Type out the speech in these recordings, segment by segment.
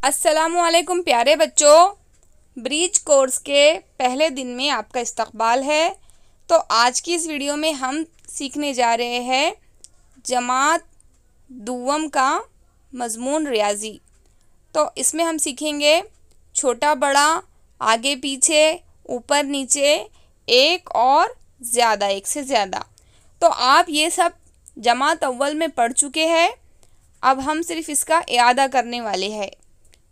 अस्सलामुअलैकुम प्यारे बच्चों, ब्रीज कोर्स के पहले दिन में आपका इस्तकबाल है। तो आज की इस वीडियो में हम सीखने जा रहे हैं जमात दुव्वम का मज़मून रियाज़ी। तो इसमें हम सीखेंगे छोटा बड़ा, आगे पीछे, ऊपर नीचे, एक और ज़्यादा, एक से ज़्यादा। तो आप ये सब जमात अव्वल में पढ़ चुके हैं। अब हम सिर्फ इसका इयादा करने वाले हैं।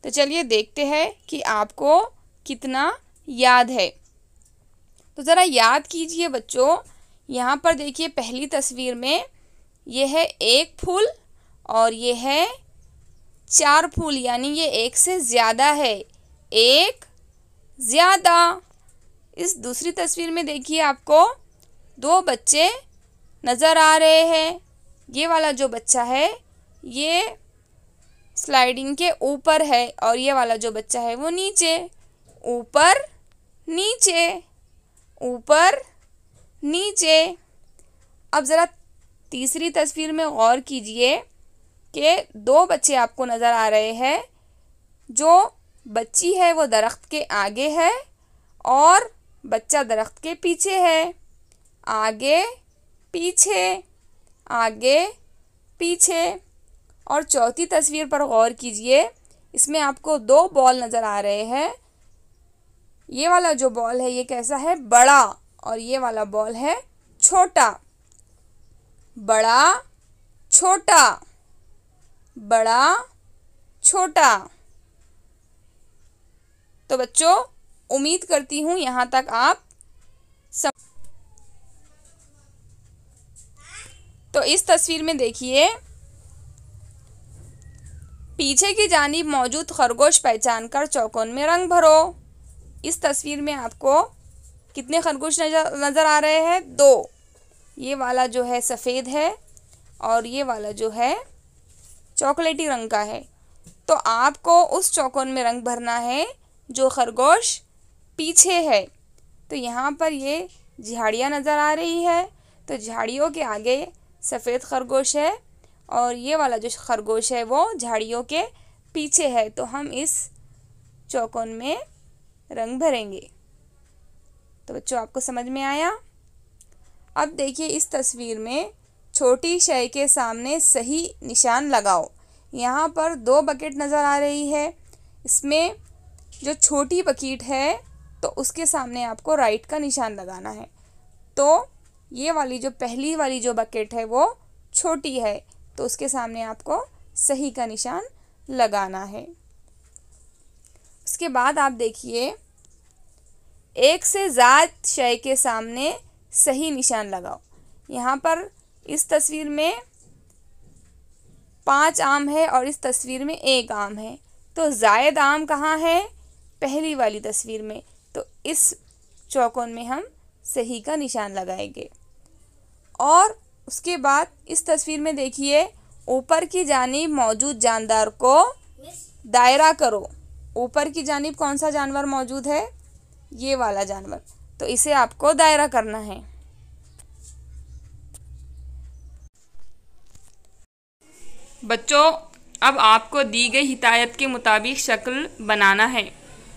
तो चलिए देखते हैं कि आपको कितना याद है। तो ज़रा याद कीजिए बच्चों। यहाँ पर देखिए पहली तस्वीर में ये है एक फूल और ये है 4 फूल, यानी ये एक से ज़्यादा है, एक ज़्यादा। इस दूसरी तस्वीर में देखिए आपको 2 बच्चे नज़र आ रहे हैं। ये वाला जो बच्चा है ये स्लाइडिंग के ऊपर है और ये वाला जो बच्चा है वो नीचे। ऊपर नीचे, ऊपर नीचे। अब ज़रा तीसरी तस्वीर में गौर कीजिए कि 2 बच्चे आपको नज़र आ रहे हैं। जो बच्ची है वो दरख्त के आगे है और बच्चा दरख्त के पीछे है। आगे पीछे, आगे पीछे। और चौथी तस्वीर पर गौर कीजिए, इसमें आपको 2 बॉल नज़र आ रहे हैं। ये वाला जो बॉल है ये कैसा है, बड़ा, और ये वाला बॉल है छोटा। बड़ा छोटा, बड़ा छोटा। तो बच्चों उम्मीद करती हूँ यहाँ तक आप तो इस तस्वीर में देखिए, पीछे की जानिब मौजूद खरगोश पहचान कर चौकोन में रंग भरो। इस तस्वीर में आपको कितने खरगोश नज़र आ रहे हैं? 2। ये वाला जो है सफ़ेद है और ये वाला जो है चॉकलेटी रंग का है। तो आपको उस चौकोन में रंग भरना है जो खरगोश पीछे है। तो यहाँ पर ये झाड़ियाँ नज़र आ रही है, तो झाड़ियों के आगे सफ़ेद खरगोश है और ये वाला जो खरगोश है वो झाड़ियों के पीछे है। तो हम इस चौकोन में रंग भरेंगे। तो बच्चों आपको समझ में आया? अब देखिए इस तस्वीर में छोटी शय के सामने सही निशान लगाओ। यहाँ पर 2 बकेट नज़र आ रही है। इसमें जो छोटी बकेट है तो उसके सामने आपको राइट का निशान लगाना है। तो ये वाली जो पहली वाली जो बकेट है वो छोटी है, तो उसके सामने आपको सही का निशान लगाना है। उसके बाद आप देखिए एक से ज़्यादा शय के सामने सही निशान लगाओ। यहाँ पर इस तस्वीर में 5 आम है और इस तस्वीर में 1 आम है। तो ज़ायद आम कहाँ है? पहली वाली तस्वीर में। तो इस चौकोन में हम सही का निशान लगाएंगे। और उसके बाद इस तस्वीर में देखिए ऊपर की जानिब मौजूद जानदार को दायरा करो। ऊपर की जानिब कौन सा जानवर मौजूद है? ये वाला जानवर। तो इसे आपको दायरा करना है। बच्चों अब आपको दी गई हिदायत के मुताबिक शक्ल बनाना है,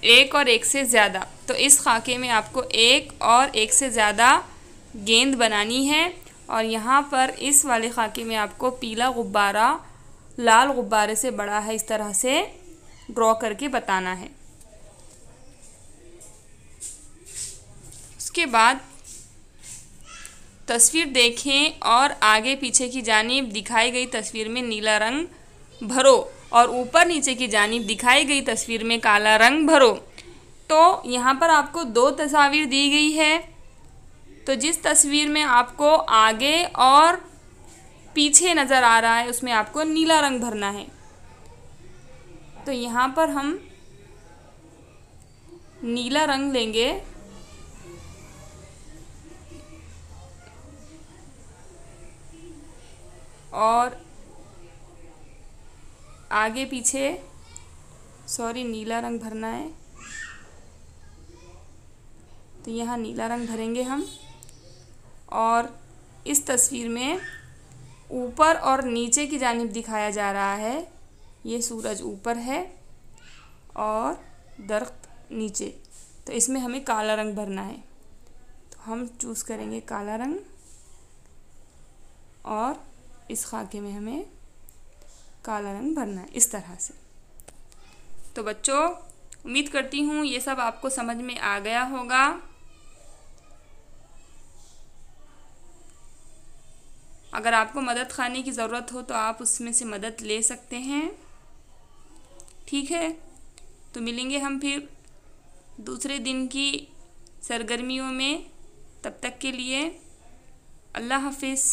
एक और एक से ज़्यादा। तो इस खाके में आपको एक और एक से ज़्यादा गेंद बनानी है और यहाँ पर इस वाले खाके में आपको पीला गुब्बारा लाल गुब्बारे से बड़ा है इस तरह से ड्रॉ करके बताना है। उसके बाद तस्वीर देखें और आगे पीछे की जानिब दिखाई गई तस्वीर में नीला रंग भरो और ऊपर नीचे की जानिब दिखाई गई तस्वीर में काला रंग भरो। तो यहाँ पर आपको 2 तस्वीर दी गई है। तो जिस तस्वीर में आपको आगे और पीछे नज़र आ रहा है उसमें आपको नीला रंग भरना है। तो यहाँ पर हम नीला रंग लेंगे और आगे पीछे नीला रंग भरना है। तो यहाँ नीला रंग भरेंगे हम। और इस तस्वीर में ऊपर और नीचे की जानिब दिखाया जा रहा है, ये सूरज ऊपर है और दरख्त नीचे। तो इसमें हमें काला रंग भरना है, तो हम चूज़ करेंगे काला रंग और इस खाके में हमें काला रंग भरना है इस तरह से। तो बच्चों, उम्मीद करती हूँ ये सब आपको समझ में आ गया होगा। अगर आपको मदद खाने की ज़रूरत हो तो आप उसमें से मदद ले सकते हैं। ठीक है, तो मिलेंगे हम फिर दूसरे दिन की सरगर्मियों में। तब तक के लिए अल्लाह हाफिज़।